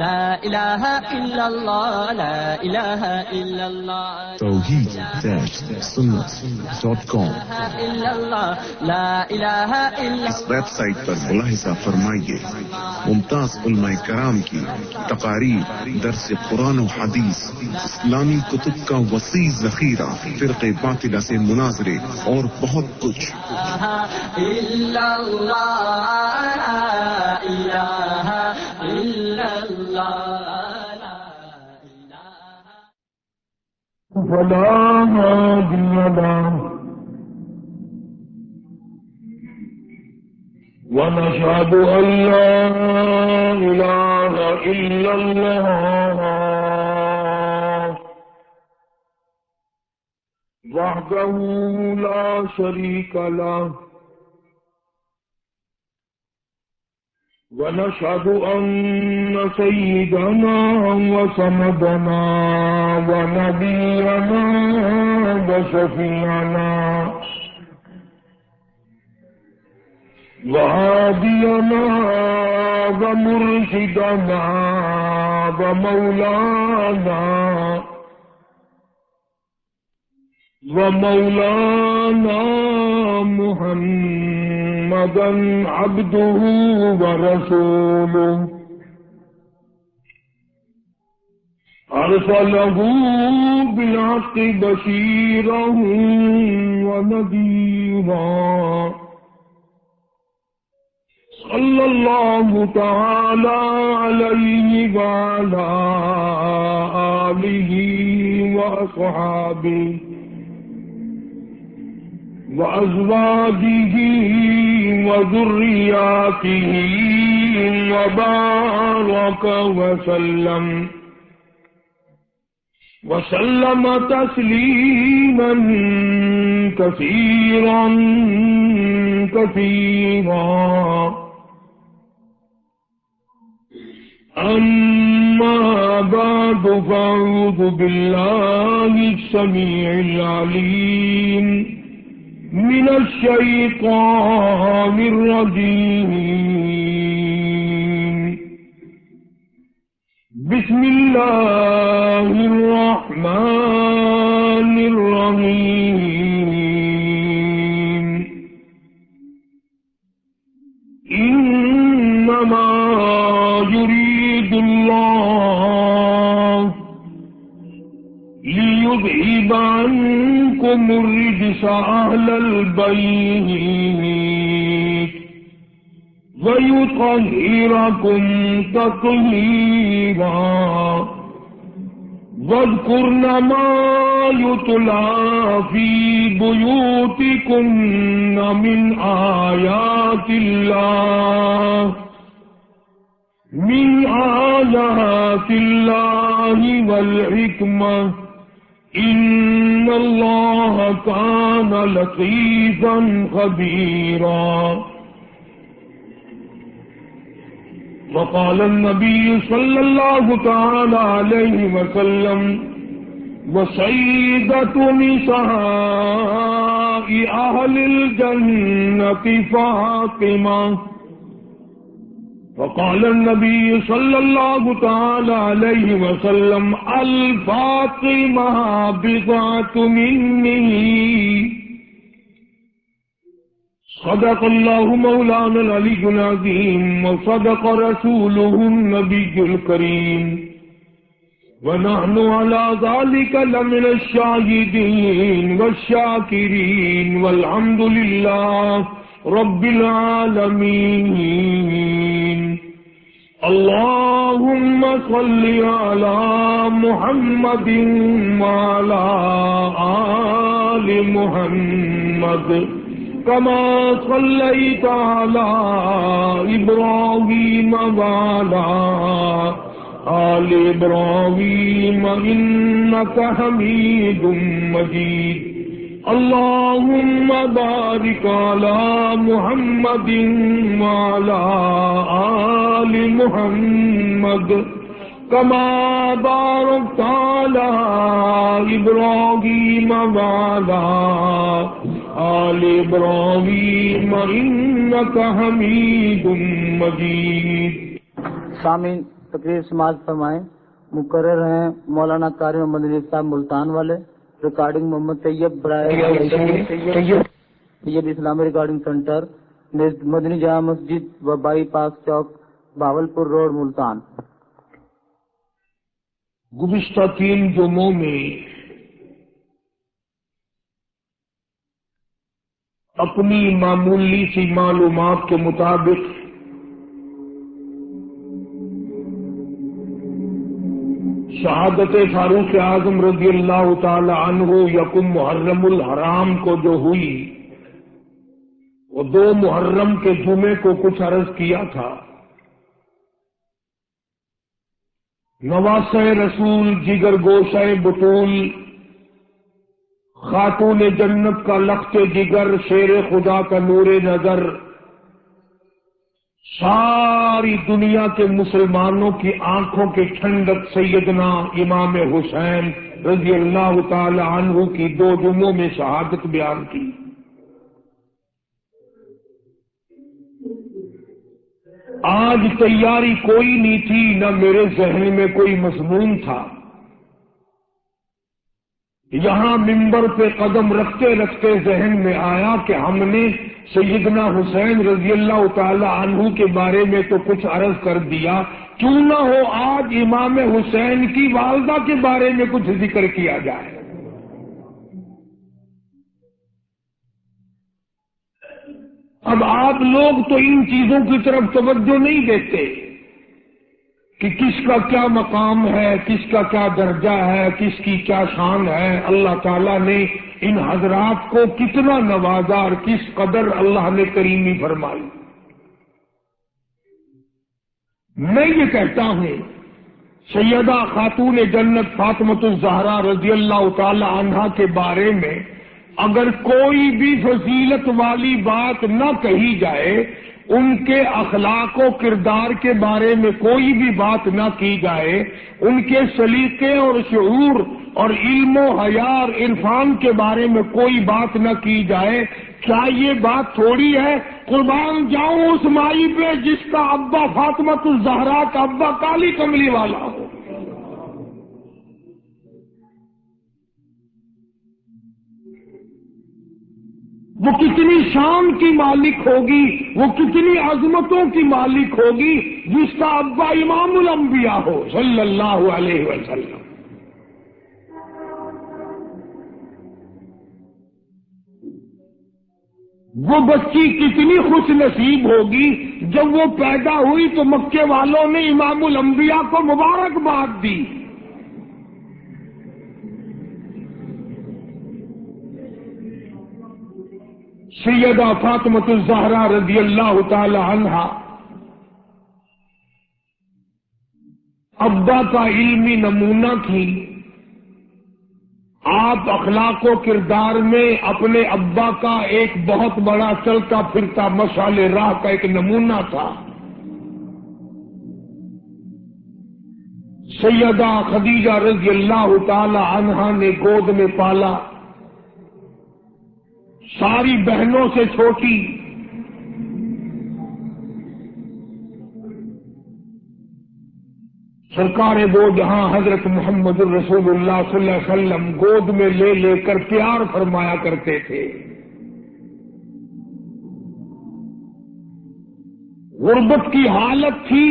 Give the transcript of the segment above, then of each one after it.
لا إله إلا الله لا إله إلا الله توحید-sunnah.com إلا الله لا إله إلا اس ویب سائٹ پر ملاحظہ فرمائیے ممتاز علماء کرام کی تقاریر، درس قرآن و حدیث، اسلامی کتب کا وسیع ذخیرہ، فرقے باطلہ سے مناظرے اور بہت کچھ. إلا الله لا إله إلا الله فلا هادي له ونشهد أن لا إله إلا الله وحده لا شريك له ونشهد أن سيدنا وسندنا ونبينا وشفيعنا وهادينا ومرشدنا ومولانا محمدا عبده ورسوله أرسله بالحق بشيرا ونذيرا صلى الله تعالى عليه وعلى آله وأصحابه وأزواجه وذرياته وبارك وسلم تسليما كثيرا أما بعد فأعوذ بالله السميع العليم من الشيطان الرجيم. بسم الله الرحمن الرحيم. إنما يريد الله ليذهب عنكم الرجس أهل البيت ويطهركم تطهيرا. واذكرن ما يتلى في بيوتكن من آيات الله والحكمة إن الله كان لطيفا خبيرا. وقال النبي صلى الله تعالى عليه وسلم وسيدة نساء أهل الجنة فاطمة. وقال النبي صلى الله تعالى عليه وسلم الفاطمة بضعة مني. صدق الله مولانا العلي العظيم وصدق رسوله النبي الكريم ونحن على ذلك لمن الشاهدين والشاكرين والحمد لله رب العالمين. اللهم صل على محمد وعلى آل محمد كما صليت على إبراهيم وعلى آل إبراهيم إنك حميد مجيد. اللهم بارك على محمد وعلى آل محمد كما باركت على إبراهيم وعلى آل إبراهيم إنك حميد مجيد. سامعین، تقریر سماعت فرمائیں۔ مقرر ہیں مولانا قاری محمد علی صاحب ملتان والے، ریکارڈنگ محمد طیب طیب اسلامی ریکارڈنگ سینٹر، مدنی جامع مسجد و by pass Chowk, Bahawalpur road, Multan. گزشتہ 3 جمعوں میں اپنی معمولی سی معلومات کے مطابق شہادت فاروق اعظم رضی اللہ تعالی عنہ یکم محرم الحرام کو جو ہوئی، وہ 2 محرم کے جمعے کو کچھ عرض کیا تھا۔ نواسہ رسول، جگر گوشہ بطول، خاتون جنت کا لخت جگر، شیر خدا کا نور نظر، ساری دنیا کے مسلمانوں کی آنکھوں کی ٹھنڈک سیدنا امام حسین رضی اللہ تعالی عنہ کی 2 جمعوں میں شہادت بیان کی۔ آج تیاری کوئی نہیں تھی، نہ میرے ذہن میں کوئی مضمون تھا۔ یہاں ممبر پہ قدم رکھتے رکھتے ذہن میں آیا کہ ہم نے سیدنا حسین رضی اللہ تعالی عنہ کے بارے میں تو کچھ عرض کر دیا، کیوں نہ ہو آج امام حسین کی والدہ کے بارے میں کچھ ذکر کیا جائے۔ اب آپ لوگ تو ان چیزوں کی طرف توجہ نہیں دیتے کہ کس کا کیا مقام ہے، کس کا کیا درجہ ہے، کس کی کیا شان ہے۔ اللہ تعالیٰ نے ان حضرات کو کتنا نوازا اور کس قدر اللہ نے کریمی فرمائی۔ میں یہ کہتا ہوں سیدہ خاتون جنت فاطمۃ الزہرا رضی اللہ تعالی عنہا کے بارے میں اگر کوئی بھی فضیلت والی بات نہ کہی جائے، ان کے اخلاق و کردار کے بارے میں کوئی بھی بات نہ کی جائے، ان کے سلیقے اور شعور اور علم و حیا اور عرفان کے بارے میں کوئی بات نہ کی جائے، کیا یہ بات تھوڑی ہے؟ قربان جاؤں اس مائی پہ جس کا ابا فاطمۃ الزہرا کا ابا کالی کملی والا ہو۔ وہ کتنی شان کی مالک ہوگی، وہ کتنی عظمتوں کی مالک ہوگی جس کا ابا امام الانبیاء ہو صلی اللہ علیہ وسلم۔ وہ بچی کتنی خوش نصیب ہوگی جب وہ پیدا ہوئی تو مکے والوں نے امام الانبیاء کو مبارکباد دی۔ سیدہ فاطمۃ الزہرا رضی اللہ تعالی عنہا ابا کا علمی نمونہ تھی۔ آپ اخلاق و کردار میں اپنے ابا کا ایک بہت بڑا چلتا پھرتا مشعل راہ کا ایک نمونہ تھا۔ سیدہ خدیجہ رضی اللہ تعالی عنہا نے گود میں پالا، ساری بہنوں سے چھوٹی، سرکار دو جہاں حضرت محمد الرسول اللہ صلی اللہ علیہ وسلم گود میں لے لے کر پیار فرمایا کرتے تھے۔ غربت کی حالت تھی،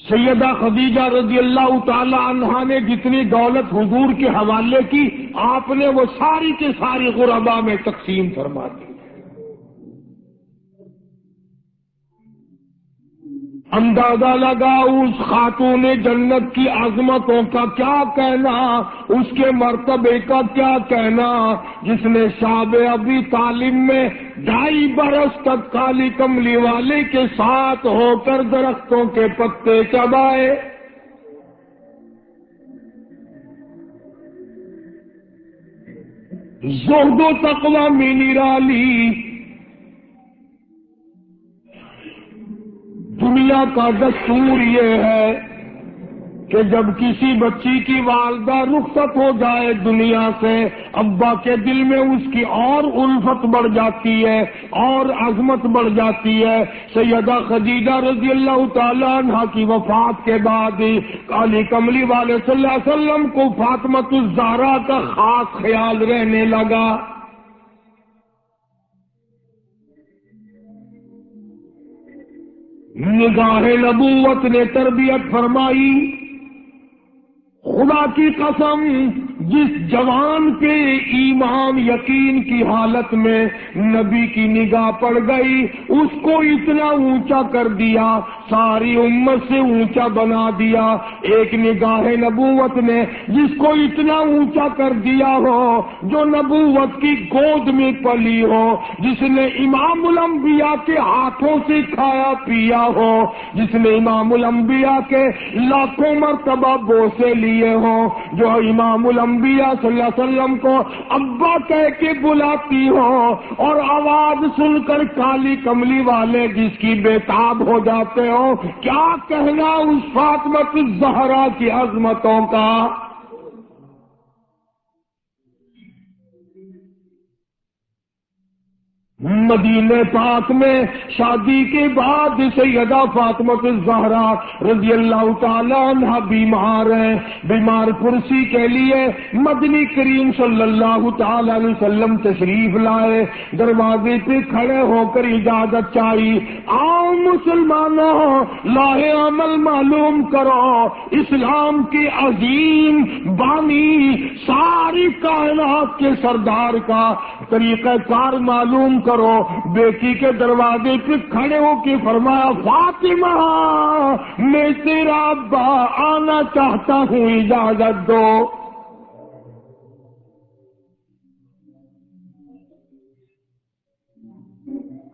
سیدہ خدیجہ رضی اللہ تعالی عنہا نے جتنی دولت حضور کے حوالے کی، آپ نے وہ ساری کے ساری غربا میں تقسیم فرما دی۔ اندازہ لگا اس خاتون جنت کی عظمتوں کا کیا کہنا، اس کے مرتبے کا کیا کہنا، جس نے شاب ابی طالب میں 2.5 برس تک کالی کملی والے کے ساتھ ہو کر درختوں کے پتے چبائے۔ زہد و تقوی میں نرالی، دنیا کا دستور یہ ہے کہ جب کسی بچی کی والدہ رخصت ہو جائے دنیا سے، ابا کے دل میں اس کی اور الفت بڑھ جاتی ہے اور عظمت بڑھ جاتی ہے۔ سیدہ خدیجہ رضی اللہ تعالی عنہا کی وفات کے بعد کالی کملی والے صلی اللہ علیہ وسلم کو فاطمۃ الزہرا کا خاص خیال رہنے لگا۔ نگاہ نبوت نے تربیت فرمائی۔ خدا کی قسم، جس جوان پہ ایمان یقین کی حالت میں نبی کی نگاہ پڑ گئی، اس کو اتنا اونچا کر دیا، ساری امت سے اونچا بنا دیا۔ ایک نگاہ نبوت نے جس کو اتنا اونچا کر دیا ہو، جو نبوت کی گود میں پلی ہو، جس نے امام الانبیاء کے ہاتھوں سے کھایا پیا ہو، جس نے امام الانبیاء کے لاکھوں مرتبہ بوسے لیے ہوں، جو امام الانبیاء صلی اللہ علیہ وسلم کو ابا کہہ کے بلاتی ہو، اور آواز سن کر کالی کملی والے جس کی بےتاب ہو جاتے ہو، کیا کہنا اس فاطمۃ الزہرا کی عظمتوں کا۔ مدینہ پاک میں شادی کے بعد سیدہ فاطمۃ الزہرا رضی اللہ تعالی عنہ بیمار ہیں۔ بیمار پرسی کے لیے مدنی کریم صلی اللہ تعالی علیہ وسلم تشریف لائے، دروازے پہ کھڑے ہو کر اجازت چاہی، آؤ مسلمانوں، لاہ عمل معلوم کرو، اسلام کے عظیم بانی ساری کائنات کے سردار کا طریقہ کار معلوم کرو۔ بیٹی کے دروازے پہ کھڑے ہو کے فرمایا، فاطمہ میں تیرا ابا آنا چاہتا ہوں، اجازت دو۔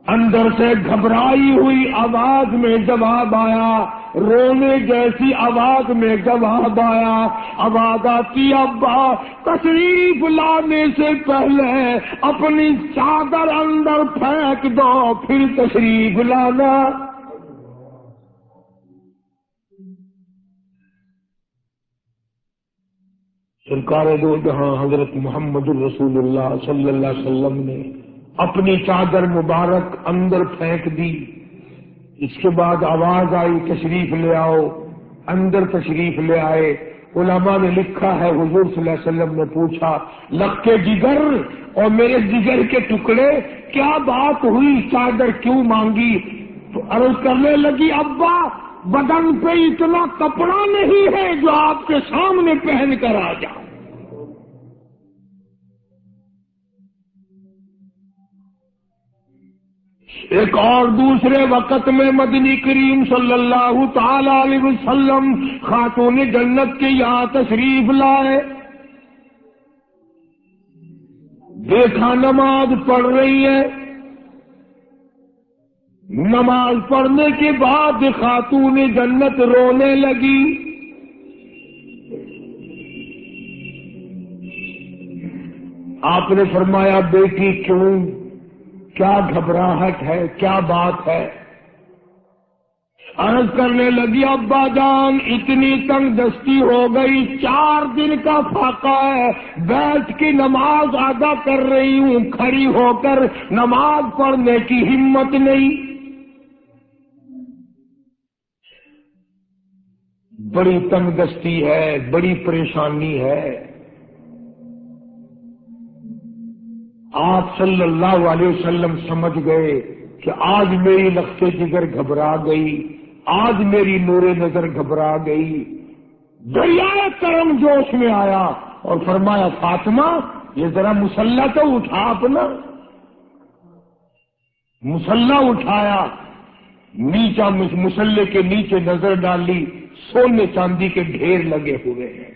اندر سے گھبرائی ہوئی آواز میں جواب آیا، رونے جیسی آواز میں جواب آیا، آواز آتی، ابا تشریف لانے سے پہلے اپنی چادر اندر پھینک دو پھر تشریف لانا۔ سرکار دو جہاں حضرت محمد الرسول اللہ صلی اللہ علیہ وسلم نے اپنی چادر مبارک اندر پھینک دی۔ اس کے بعد آواز آئی، تشریف لے آؤ۔ اندر تشریف لے آئے۔ علماء نے لکھا ہے، حضور صلی اللہ علیہ وسلم نے پوچھا، لخت جگر اور میرے جگر کے ٹکڑے، کیا بات ہوئی، چادر کیوں مانگی؟ تو عرض کرنے لگی، ابا بدن پہ اتنا کپڑا نہیں ہے جو آپ کے سامنے پہن کر آ جاؤ۔ ایک اور دوسرے وقت میں مدنی کریم صلی اللہ تعالی علیہ وسلم خاتون جنت کے یہاں تشریف لائے، دیکھا نماز پڑھ رہی ہے۔ نماز پڑھنے کے بعد خاتون جنت رونے لگی۔ آپ نے فرمایا، بیٹی کیوں، کیا گھبراہٹ ہے، کیا بات ہے؟ عرض کرنے لگی، ابا جان اتنی تنگ دستی ہو گئی، 4 دن کا فاقہ ہے، بیٹھ کے نماز ادا کر رہی ہوں، کھڑی ہو کر نماز پڑھنے کی ہمت نہیں۔ بڑی تنگ دستی ہے، بڑی پریشانی ہے۔ آپ صلی اللہ علیہ وسلم سمجھ گئے کہ آج میری لخت جگر گھبرا گئی، آج میری نور نظر گھبرا گئی۔ دریائے کرم جوش میں آیا اور فرمایا، فاطمہ یہ ذرا مصلہ تو اٹھا اپنا۔ مصلہ اٹھایا، نیچا مصلے کے نیچے نظر ڈالی، سونے چاندی کے ڈھیر لگے ہوئے ہیں۔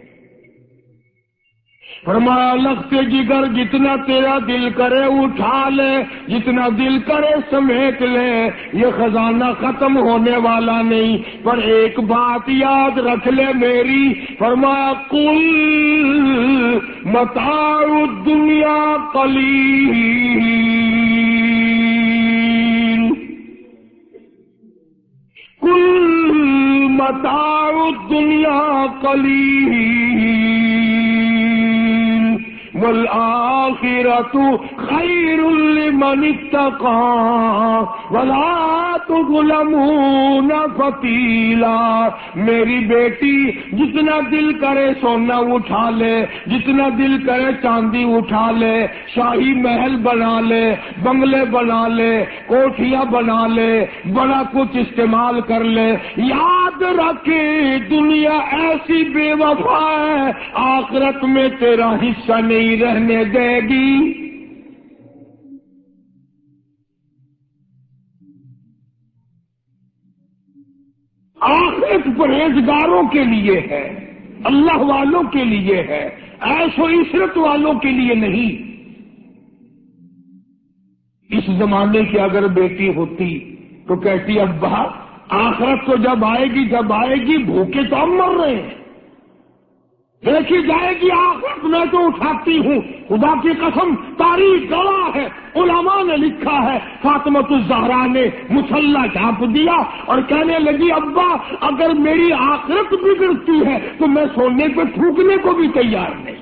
فرمایا، لخت جگر جتنا تیرا دل کرے اٹھا لے، جتنا دل کرے سمیٹ لے، یہ خزانہ ختم ہونے والا نہیں، پر ایک بات یاد رکھ لے میری۔ فرمایا، قل متاع الدنیا قلیل، قل متاع الدنیا قلیل والآخرۃ خیر لمن اتقى ولا تظلمون فتیلا۔ میری بیٹی جتنا دل کرے سونا اٹھا لے، جتنا دل کرے چاندی اٹھا لے، شاہی محل بنا لے، بنگلے بنا لے، کوٹھیاں بنا لے، بڑا کچھ استعمال کر لے، یاد رکھے دنیا ایسی بے وفا ہے، آخرت میں تیرا حصہ نہیں رہنے دے گی۔ آخرت پرہیزگاروں کے لیے ہے، اللہ والوں کے لیے ہے، عیش و عشرت والوں کے لیے نہیں۔ اس زمانے کی اگر بیٹی ہوتی تو کہتی ابا آخرت تو جب آئے گی بھوکے تو ہم مر رہے ہیں، دیکھی جائے گی آخرت میں تو اٹھاتی ہوں۔ خدا کی قسم تاریخ گواہ ہے، علماء نے لکھا ہے، فاطمہ الزہرا نے مصلی ڈھانپ دیا اور کہنے لگی ابا اگر میری آخرت بگڑتی ہے تو میں سونے پہ تھوکنے کو بھی تیار نہیں۔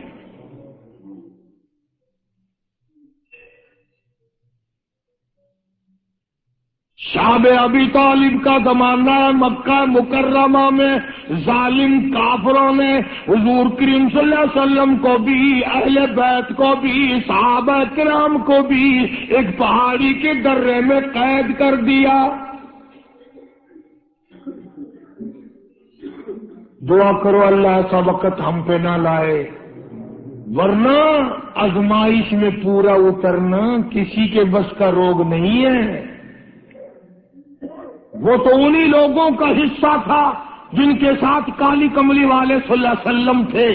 شاب ابی طالب کا زمانہ مکہ مکرمہ میں ظالم کافروں نے حضور کریم صلی اللہ علیہ وسلم کو بھی، اہل بیت کو بھی، صحابہ کرام کو بھی ایک پہاڑی کے درے میں قید کر دیا۔ دعا کرو اللہ ایسا وقت ہم پہ نہ لائے، ورنہ آزمائش میں پورا اترنا کسی کے بس کا روگ نہیں ہے۔ وہ تو انہی لوگوں کا حصہ تھا جن کے ساتھ کالی کملی والے صلی اللہ علیہ وسلم تھے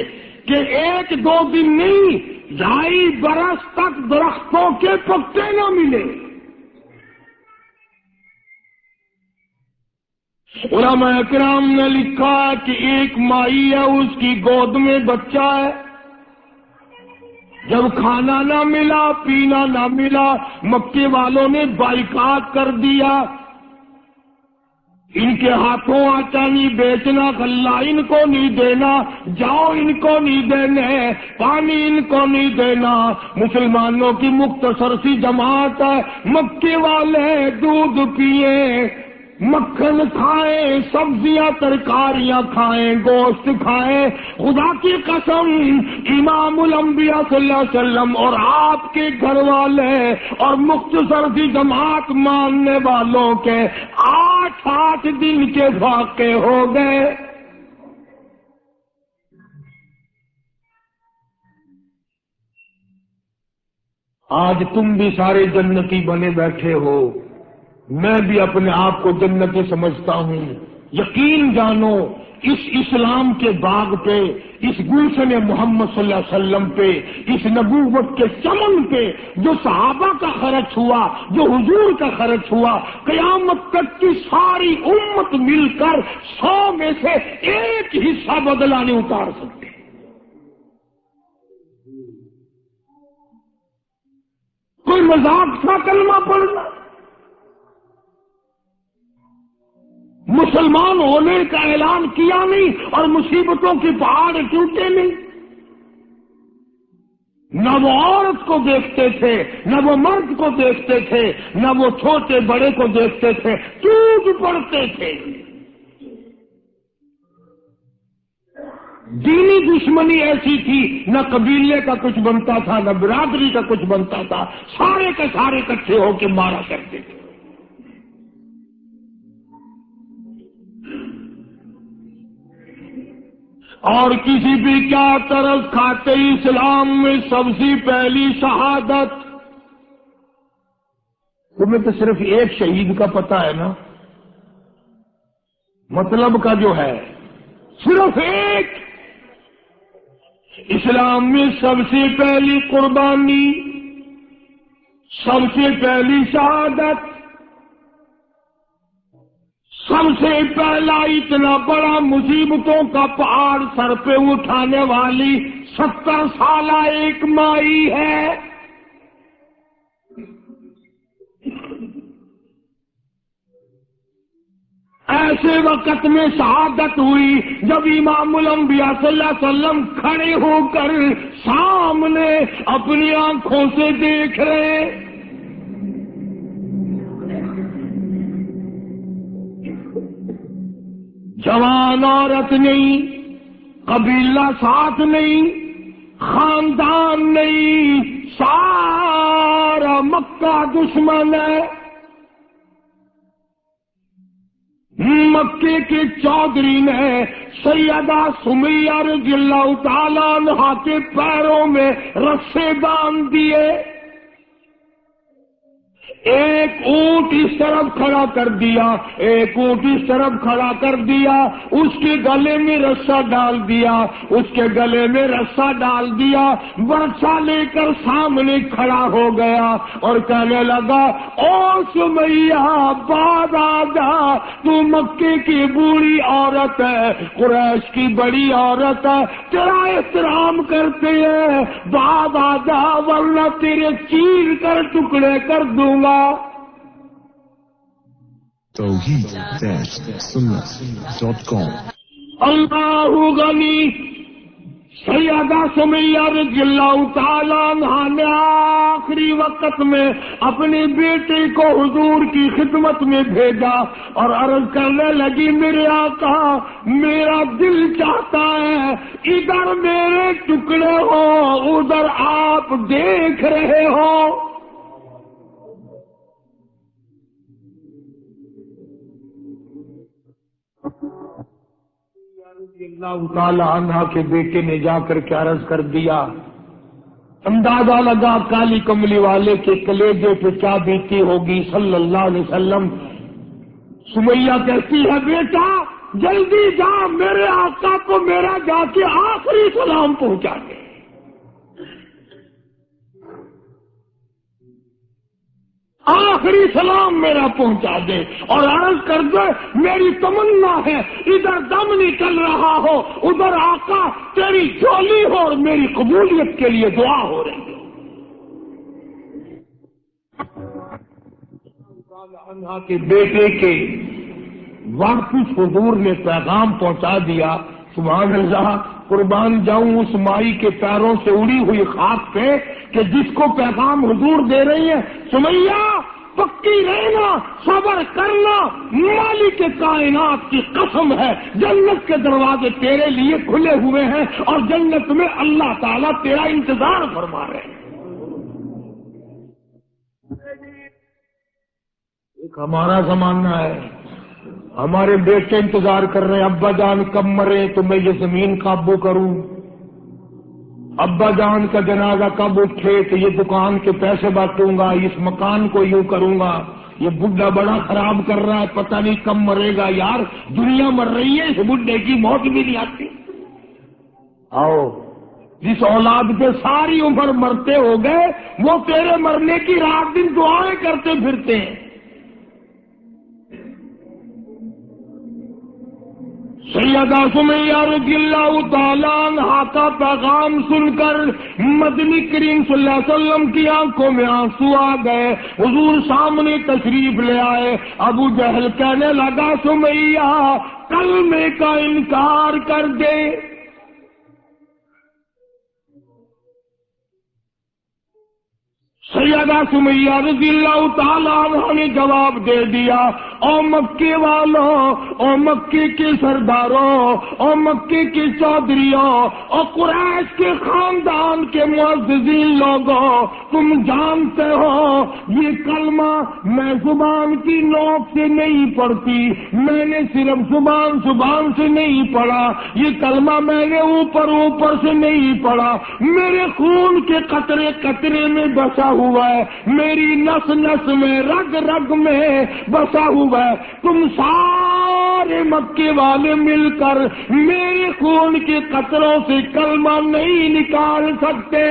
کہ ایک دو دن نہیں 2.5 برس تک درختوں کے پتے نہ ملے۔ علماء کرام نے لکھا کہ ایک مائی ہے، اس کی گود میں بچہ ہے، جب کھانا نہ ملا پینا نہ ملا مکے والوں نے بائیکاٹ کر دیا، ان کے ہاتھوں آٹا نہیں بیچنا، غلہ ان کو نہیں دینا، جاؤ ان کو نہیں دینے، پانی ان کو نہیں دینا۔ مسلمانوں کی مختصر سی جماعت ہے، مکے والے دودھ پیئے، مکھن کھائیں، سبزیاں ترکاریاں کھائیں، گوشت کھائیں۔ خدا کی قسم امام الانبیاء صلی اللہ علیہ وسلم اور آپ کے گھر والے اور مختصر سی جماعت ماننے والوں کے 8 دن کے واقع ہو گئے۔ آج تم بھی سارے جنتی بنے بیٹھے ہو، میں بھی اپنے آپ کو جنتی سمجھتا ہوں۔ یقین جانو اس اسلام کے باغ پہ، اس گلشن محمد صلی اللہ علیہ وسلم پہ، اس نبوت کے چمن پہ جو صحابہ کا خرچ ہوا، جو حضور کا خرچ ہوا، قیامت تک کی ساری امت مل کر 100 میں سے 1 حصہ بدلہ نہیں اتار سکتے۔ کوئی مذاق تھا کلمہ پڑھنا؟ مسلمان ہونے کا اعلان کیا نہیں اور مصیبتوں کے پہاڑ ٹوٹے نہیں۔ نہ وہ عورت کو دیکھتے تھے، نہ وہ مرد کو دیکھتے تھے، نہ وہ چھوٹے بڑے کو دیکھتے تھے، ٹوٹ پڑتے تھے۔ دینی دشمنی ایسی تھی، نہ قبیلے کا کچھ بنتا تھا، نہ برادری کا کچھ بنتا تھا، سارے کے سارے اکٹھے ہو کے مارا کرتے تھے۔ اور کسی بھی کیا طرف کھاتے اسلام میں سب سے پہلی شہادت، تمہیں تو صرف ایک شہید کا پتہ ہے نا، مطلب کا جو ہے صرف ایک۔ اسلام میں سب سے پہلی قربانی، سب سے پہلی شہادت، سب سے پہلا اتنا بڑا مصیبتوں کا پہاڑ سر پہ اٹھانے والی 70 سالہ ایک مائی ہے۔ ایسے وقت میں شہادت ہوئی جب امام الانبیاء صلی اللہ علیہ وسلم کھڑے ہو کر سامنے اپنی آنکھوں سے دیکھ رہے. جوان عورت نہیں، قبیلہ ساتھ نہیں، خاندان نہیں، سارا مکہ دشمن ہے. مکے کے چودھری نے سیدہ سمیہ رضی اللہ تعالیٰ عنہا کے پیروں میں رسے باندھ دیے. ایک اونٹ اس طرف کھڑا کر دیا، ایک اونٹ اس طرف کھڑا کر دیا، اس کے گلے میں رسا ڈال دیا، اس کے گلے میں رسا ڈال دیا، برچہ لے کر سامنے کھڑا ہو گیا اور کہنے لگا، او سمیہ بعد آجا، تو مکے کی بوڑھی عورت ہے، قریش کی بڑی عورت ہے، تیرا احترام کرتے ہیں، بعد آجا ورنہ تیرے چیر کر ٹکڑے کر دوں گا. توحید-سنت.com اللہ غنی. سیدہ سمیہ رضی اللہ تعالیٰ عنہا نے آخری وقت میں اپنے بیٹے کو حضور کی خدمت میں بھیجا اور عرض کرنے لگی، میرے آقا میرا دل چاہتا ہے ادھر میرے ٹکڑے ہو، ادھر آپ دیکھ رہے ہو. اللہ تعالیٰ عنہ کے بیٹے نے جا کر کے عرض کر دیا. اندازہ لگا کالی کملی والے کے کلیجے پہ کیا بیتی ہوگی صلی اللہ علیہ وسلم. سمیہ کہتی ہے، بیٹا جلدی جا، میرے آقا کو میرا جا کے آخری سلام پہنچا دے. آخری سلام میرا پہنچا دے اور عرض کر دے، میری تمنا ہے ادھر دم نکل رہا ہو، ادھر آقا تیری جھولی ہو اور میری قبولیت کے لیے دعا ہو رہی ہے. عنہا کے بیٹے کے واپس حضور نے پیغام پہنچا دیا. سبحان اللہ، قربان جاؤں اس مائی کے پیروں سے اڑی ہوئی خاک پہ کہ جس کو پیغام حضور دے رہی ہے، سمیہ پکی رہنا، صبر کرنا، مالک کائنات کی قسم ہے جنت کے دروازے تیرے لیے کھلے ہوئے ہیں اور جنت میں اللہ تعالیٰ تیرا انتظار فرما رہے ہیں. ایک ہمارا زمانہ ہے، ہمارے بیٹے انتظار کر رہے ہیں، ابا جان کب مرے تو میں یہ زمین قابو کروں، ابا جان کا جنازہ کب اٹھے تو یہ دکان کے پیسے بانٹوں گا، اس مکان کو یوں کروں گا، یہ بڈھا بڑا خراب کر رہا ہے، پتہ نہیں کب مرے گا. یار دنیا مر رہی ہے، اس بڈھے کی موت بھی نہیں آتی. آؤ، جس اولاد پہ ساری عمر مرتے ہو گئے وہ تیرے مرنے کی رات دن دعائیں کرتے پھرتے ہیں. سیدہ سمیہ رضی اللہ تعالیٰ عنہا کا پیغام سن کر مدنی کریم صلی اللہ علیہ وسلم کی آنکھوں میں آنسو آ گئے. حضور سامنے تشریف لے آئے. ابو جہل کہنے لگا، سمیہ کلمے کا انکار کر دے. سیدہ سمیہ رضی اللہ تعالیٰ عنہ نے جواب دے دیا، او مکے والوں، او مکے کے سرداروں، او مکے کے چودھریوں، او قریش کے خاندان کے معززین لوگوں، تم جانتے ہو یہ کلمہ میں زبان کی نوک سے نہیں پڑھتی، میں نے صرف زبان سے نہیں پڑھا، یہ کلمہ میں نے اوپر سے نہیں پڑھا، میرے خون کے قطرے قطرے میں بسا ہوا ہے، میری نس نس میں رگ رگ میں بسا ہوا ہے. تم سارے مکے والے مل کر میرے خون کے قطروں سے کلمہ نہیں نکال سکتے.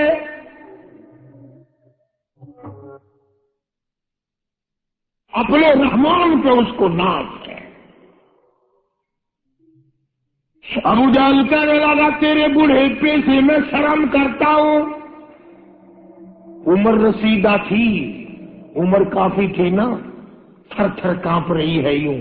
اپنے رحمان پہ اس کو ناز ہے. ابو جہل کہنے لگا، تیرے بوڑھے پہ سے میں شرم کرتا ہوں. عمر رسیدہ تھی، عمر کافی تھی نا، تھر تھر کانپ رہی ہے یوں.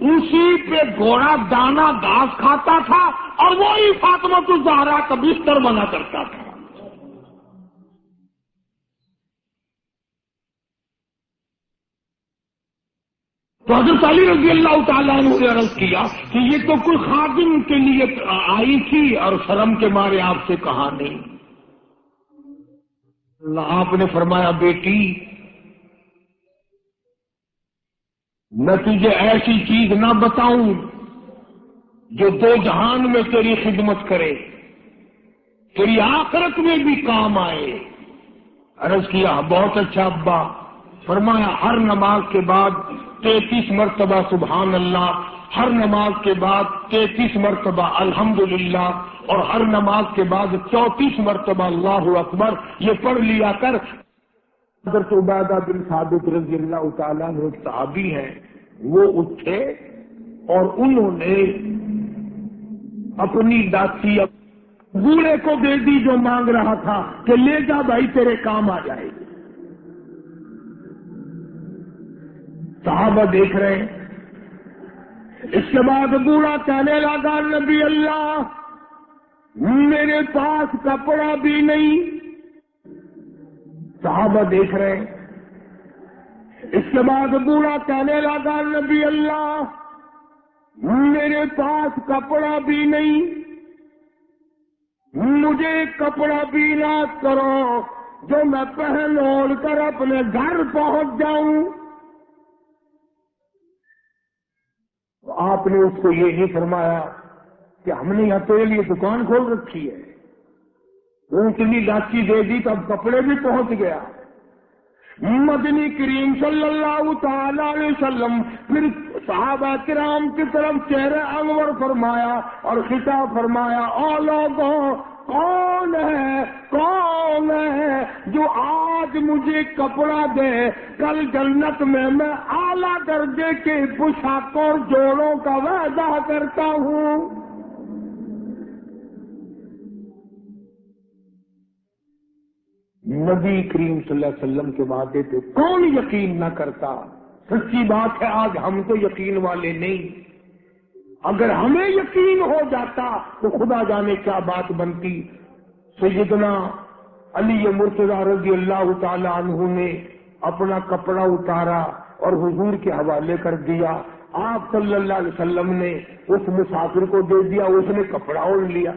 اسی پہ گھوڑا دانا گھاس کھاتا تھا اور وہی فاطمہ الزہرا کا بستر بنا کرتا تھا. تو حضرت علی رضی اللہ تعالیٰ عنہ نے عرض کیا کہ یہ تو کوئی خادم کے لیے آئی تھی اور شرم کے مارے آپ سے کہا نہیں. آپ نے فرمایا بیٹی میں تجھے ایسی چیز نہ بتاؤں جو دو جہان میں تیری خدمت کرے، تیری آخرت میں بھی کام آئے. عرض کیا بہت اچھا ابا. فرمایا ہر نماز کے بعد 33 مرتبہ سبحان اللہ، ہر نماز کے بعد 33 مرتبہ الحمدللہ، اور ہر نماز کے بعد 34 مرتبہ اللہ اکبر یہ پڑھ لیا کر. حضرت عبادہ بن ثابت رضی اللہ تعالیٰ عنہ ایک صحابی ہیں، وہ اٹھے اور انہوں نے اپنی داسی بوڑھے کو دے دی جو مانگ رہا تھا کہ لے جا بھائی تیرے کام آ جائے گی. صحابہ دیکھ رہے ہیں. اس کے بعد بوڑھا کہنے لگا نبی اللہ میرے پاس کپڑا بھی نہیں. صحابہ دیکھ رہے ہیں. اس کے بعد بوڑھا کہنے لگا نبی اللہ میرے پاس کپڑا بھی نہیں، مجھے کپڑا بھی نہ کرو جو میں پہن اوڑھ کر اپنے گھر پہنچ جاؤں. آپ نے اس کو یہ نہیں فرمایا کہ ہم نے یہاں تیرے لیے دکان کھول رکھی ہے، وہ اتنی لاچی دے دی تو اب کپڑے بھی پہنچ گیا. مدنی کریم صلی اللہ تعالی علیہ وسلم پھر صحابہ کرام کی طرف چہرہ انور فرمایا اور خطاب فرمایا او لوگوں کون ہے جو آج مجھے کپڑا دے، کل جنت میں اعلیٰ درجے کے پوشاکوں اور جوڑوں کا وعدہ کرتا ہوں. نبی کریم صلی اللہ علیہ وسلم کے وعدے پہ کون یقین نہ کرتا. سچی بات ہے آج ہم تو یقین والے نہیں. اگر ہمیں یقین ہو جاتا تو خدا جانے کیا بات بنتی. سیدنا علی مرتضی رضی اللہ تعالی عنہ نے اپنا کپڑا اتارا اور حضور کے حوالے کر دیا. آپ صلی اللہ علیہ وسلم نے اس مسافر کو دے دیا، اس نے کپڑا اوڑھ لیا.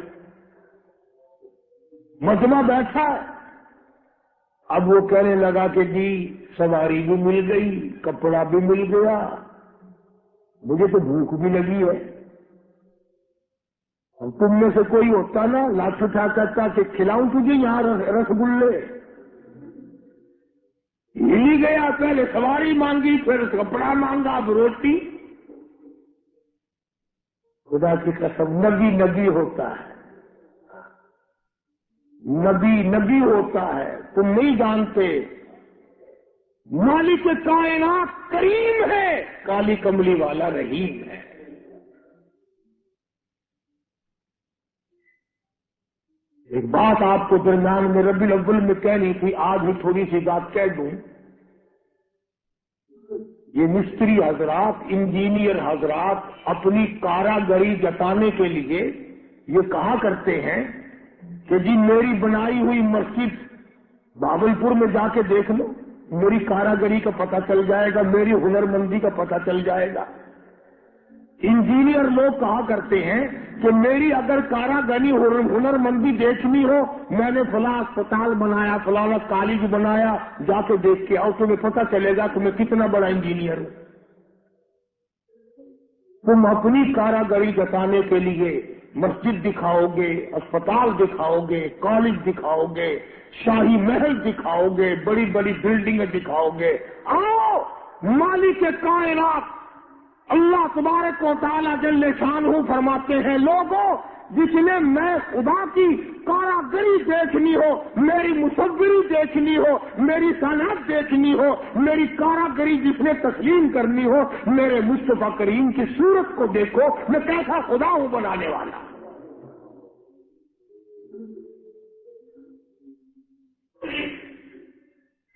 مجمع بیٹھا ہے. اب وہ کہنے لگا کہ جی سواری بھی مل گئی، کپڑا بھی مل گیا، مجھے تو بھوک بھی لگی ہے. اور تم میں سے کوئی ہوتا نا لاٹھ اٹھا کرتا کہ کھلاؤں تجھے یہاں رس گلے. ہلی گیا، پہلے سواری مانگی پھر کپڑا مانگا اب روٹی. خدا کی قسم نبی نبی ہوتا ہے، نبی نبی ہوتا ہے. تم نہیں جانتے مالک کائنات کریم ہے، کالی کملی والا رحیم ہے. ایک بات آپ کو درمیان میں ربیع الاول میں کہنی تھی، آج ہی تھوڑی سی بات کہہ دوں. یہ مستری حضرات، انجینئر حضرات اپنی کاراگری جتانے کے لیے یہ کہا کرتے ہیں کہ جی میری بنائی ہوئی مسجد بھاولپور میں جا کے دیکھ لو، میری کاراگری کا پتہ چل جائے گا، میری ہنرمندی کا پتہ چل جائے گا. انجینئر لوگ کہا کرتے ہیں کہ میری اگر کاراگری ہنرمندی دیکھنی ہو، میں نے فلاں اسپتال بنایا، فلاں کالج بنایا، جا کے دیکھ کے آؤ، تمہیں پتہ چلے گا کہ میں کتنا بڑا انجینئر ہوں. تم اپنی کاراگری جتانے کے لیے مسجد دکھاؤ گے، اسپتال دکھاؤ گے، کالج دکھاؤ گے، شاہی محل دکھاؤ گے، بڑی بڑی بلڈنگیں دکھاؤ گے. آؤ مالک کائنات اللہ تبارک و تعالیٰ جل شانہ فرماتے ہیں لوگوں جتنے میں خدا کی کاراگری دیکھنی ہو، میری مصوری دیکھنی ہو، میری صنعت دیکھنی ہو، میری کاراگری جس نے تسلیم کرنی ہو، میرے مصطفیٰ کریم کی صورت کو دیکھو، میں کیسا خدا ہوں بنانے والا.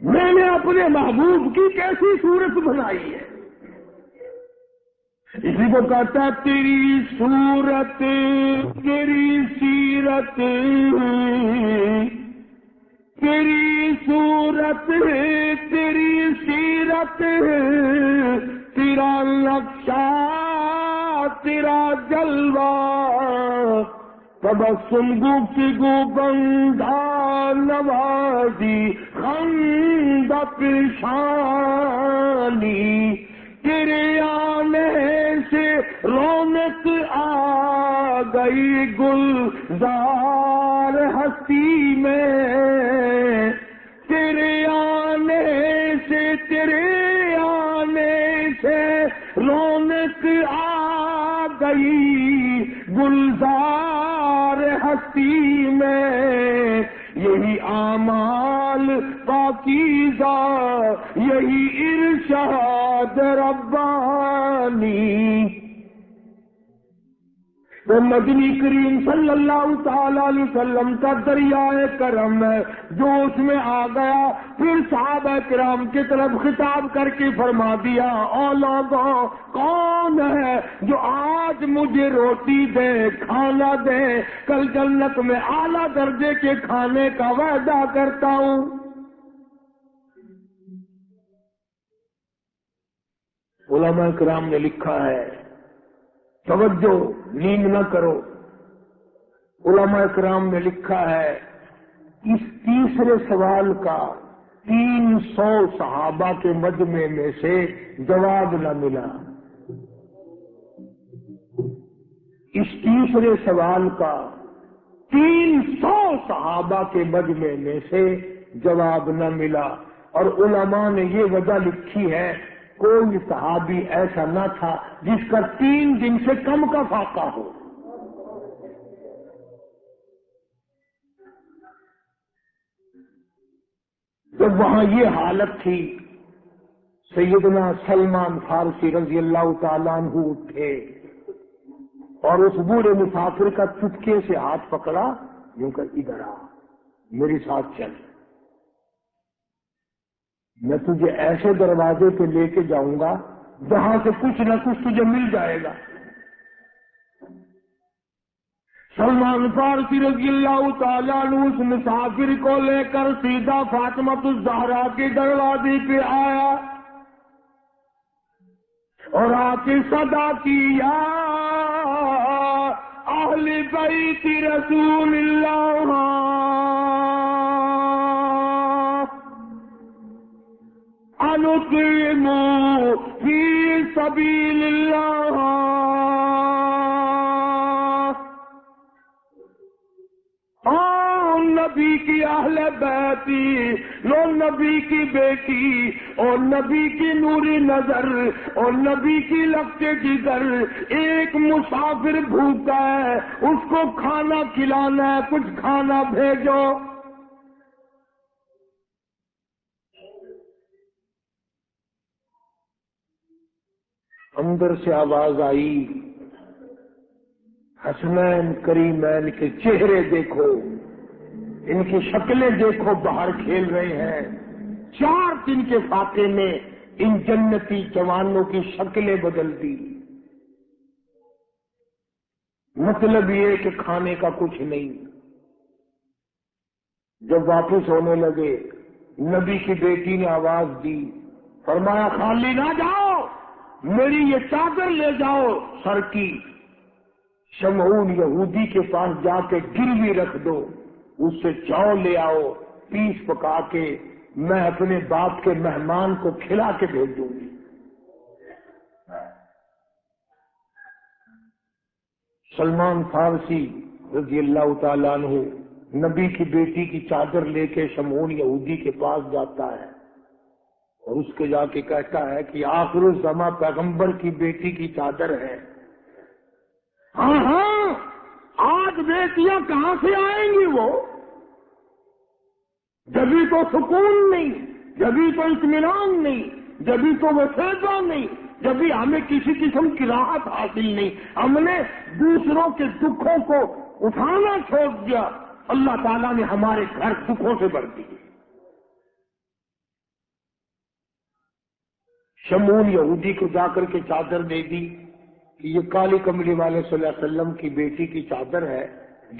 میں نے اپنے محبوب کی کیسی صورت بنائی ہے. اسی کو کہتا ہے تیری صورت تیری سیرت، تیری صورت تیری سیرت، تیرا نقشہ تیرا جلوہ، تبسم گفتگو بندہ نوازی خندہ پیشانی، تیرے آنے سے رونق آ گئی گلزار ہستی میں، تیرے آنے سے رونق آ گئی گلزار ہستی میں، یہی اعمال پاکیزہ یہی ارشاد ربانی۔ تو مدنی کریم صلی اللہ تعالی علیہ وسلم کا دریائے کرم ہے جو اس میں آ گیا، پھر صحابہ کرام کی طرف خطاب کر کے فرما دیا، او لوگوں کون ہے جو آج مجھے روٹی دے کھانا دے، کل جنت میں اعلیٰ درجے کے کھانے کا وعدہ کرتا ہوں۔ علماء کرام نے لکھا ہے، توجہ نیند نہ کرو، علماء کرام نے لکھا ہے اس تیسرے سوال کا 300 صحابہ کے مجمع میں سے جواب نہ ملا، اس تیسرے سوال کا 300 صحابہ کے مجمع میں سے جواب نہ ملا، اور علماء نے یہ وجہ لکھی ہے کوئی صحابی ایسا نہ تھا جس کا 3 دن سے کم کا فاقہ ہو۔ جب وہاں یہ حالت تھی، سیدنا سلمان فارسی رضی اللہ تعالیٰ عنہ اٹھے اور اس بوڑھے مسافر کا چپکے سے ہاتھ پکڑا، یوں کہ ادھر آ میرے ساتھ چل، میں تجھے ایسے دروازے پہ لے کے جاؤں گا جہاں سے کچھ نہ کچھ تجھے مل جائے گا۔ سلمان فارسی رضی اللہ تعالیٰ عنہ اس مسافر کو لے کر سیدھا فاطمہ الزہرا کے دروازے پہ آیا اور آ کے صدا کی، یا اہل بیت رسول اللہ انطعموا فی سبیل اللہ، نبی کی اہل بیتی، لو نبی کی بیٹی اور نبی کی نوری نظر اور نبی کی لگتے جگر، ایک مسافر بھوکا ہے اس کو کھانا کھلانا ہے، کچھ کھانا بھیجو۔ اندر سے آواز آئی، حسنین کریمین کے چہرے دیکھو، ان کی شکلیں دیکھو، باہر کھیل رہے ہیں۔ 4 دن کے فاقے میں ان جنتی جوانوں کی شکلیں بدل دی۔ مطلب یہ کہ کھانے کا کچھ نہیں۔ جب واپس ہونے لگے، نبی کی بیٹی نے آواز دی، فرمایا خالی نہ جاؤ، میری یہ چادر لے جاؤ سر کی، شمعون یہودی کے پاس جا کے گروی رکھ دو، اس سے چاول لے آؤ، پیس پکا کے میں اپنے باپ کے مہمان کو کھلا کے بھیج دوں گی۔ سلمان فارسی رضی اللہ تعالیٰ عنہ نبی کی بیٹی کی چادر لے کے شمعون یہودی کے پاس جاتا ہے اور اس کے جا کے کہتا ہے کہ آخر الزماں پیغمبر کی بیٹی کی چادر ہے۔ ہاں ہاں، آج بیٹیاں کہاں سے آئیں گی؟ وہ جبھی تو سکون نہیں، جبھی تو اطمینان نہیں، جبھی تو وسیلہ نہیں، جبھی ہمیں کسی قسم کی راحت حاصل نہیں، ہم نے دوسروں کے دکھوں کو اٹھانا چھوڑ دیا، اللہ تعالیٰ نے ہمارے گھر دکھوں سے بھر دیے۔ شمعون یہودی کو جا کر کے چادر دے دی، کہ یہ کالی کملی والے صلی اللہ علیہ وسلم کی بیٹی کی چادر ہے،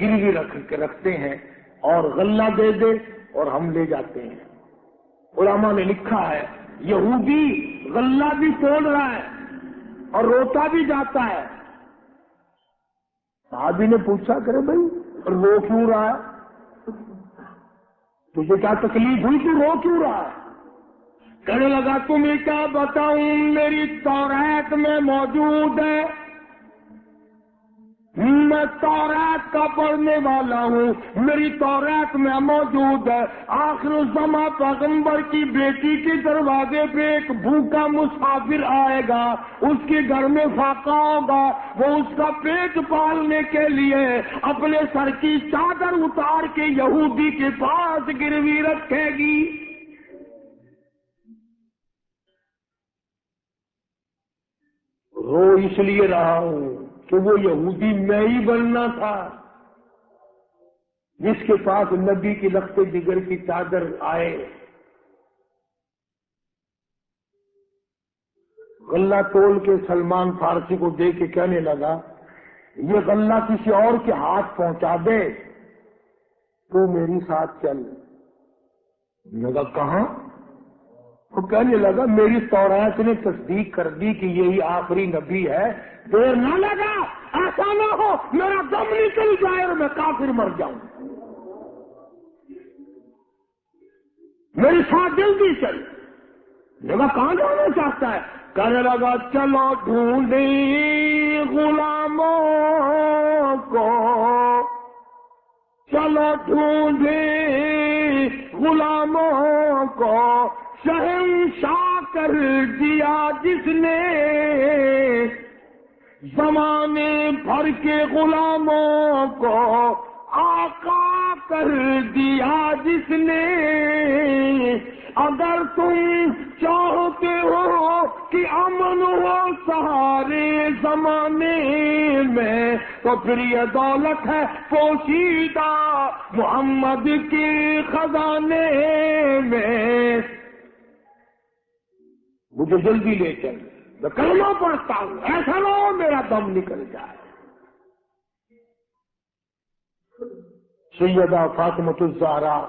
گروی رکھ کے رکھتے ہیں اور غلہ دے دے اور ہم لے جاتے ہیں۔ علماء نے لکھا ہے یہودی غلہ بھی توڑ رہا ہے اور روتا بھی جاتا ہے۔ صحابی نے پوچھا کرے بھائی رو کیوں رہا ہے؟ تجھے کیا تکلیف ہوئی، تو رو کیوں رہا ہے؟ کہنے لگا تمہیں کیا بتاؤں، میری تورات میں موجود ہے، میں تورات کا پڑھنے والا ہوں، میری تورات میں موجود ہے آخر الزماں پیغمبر کی بیٹی کے دروازے پہ ایک بھوکا مسافر آئے گا، اس کے گھر میں فاقہ ہوگا، وہ اس کا پیٹ پالنے کے لیے اپنے سر کی چادر اتار کے یہودی کے پاس گروی رکھے گی۔ رو اس لیے رہا ہوں کہ وہ یہودی میں ہی بننا تھا جس کے پاس نبی کی لخت جگر کی چادر آئے۔ غلہ تول کے سلمان فارسی کو دے کے کہنے لگا یہ غلہ کسی اور کے ہاتھ پہنچا دے تو میری ساتھ چل۔ لگا کہاں؟ وہ کہنے لگا میری تورات نے تصدیق کر دی کہ یہی آخری نبی ہے، دیر نہ لگا، ایسا نہ ہو میرا دم نکل جائے اور میں کافر مر جاؤں، میری ساتھ جلدی چل۔ لگا کہاں جانا چاہتا ہے؟ کہنے لگا چلو ڈھونڈیں غلاموں کو، چلو ڈھونڈیں غلاموں کو، شہنشاہ کر دیا جس نے زمانے بھر کے غلاموں کو، آقا کر دیا جس نے۔ اگر تم چاہتے ہو کہ امن ہو سارے زمانے میں تو پھر یہ دولت ہے پوشیدہ محمد کے خزانے میں۔ مجھے جلدی لے چل، میں کلمہ پڑھتا ہوں، ایسا نہ ہو میرا دم نکل جائے۔ سیدہ فاطمۃ الزہرا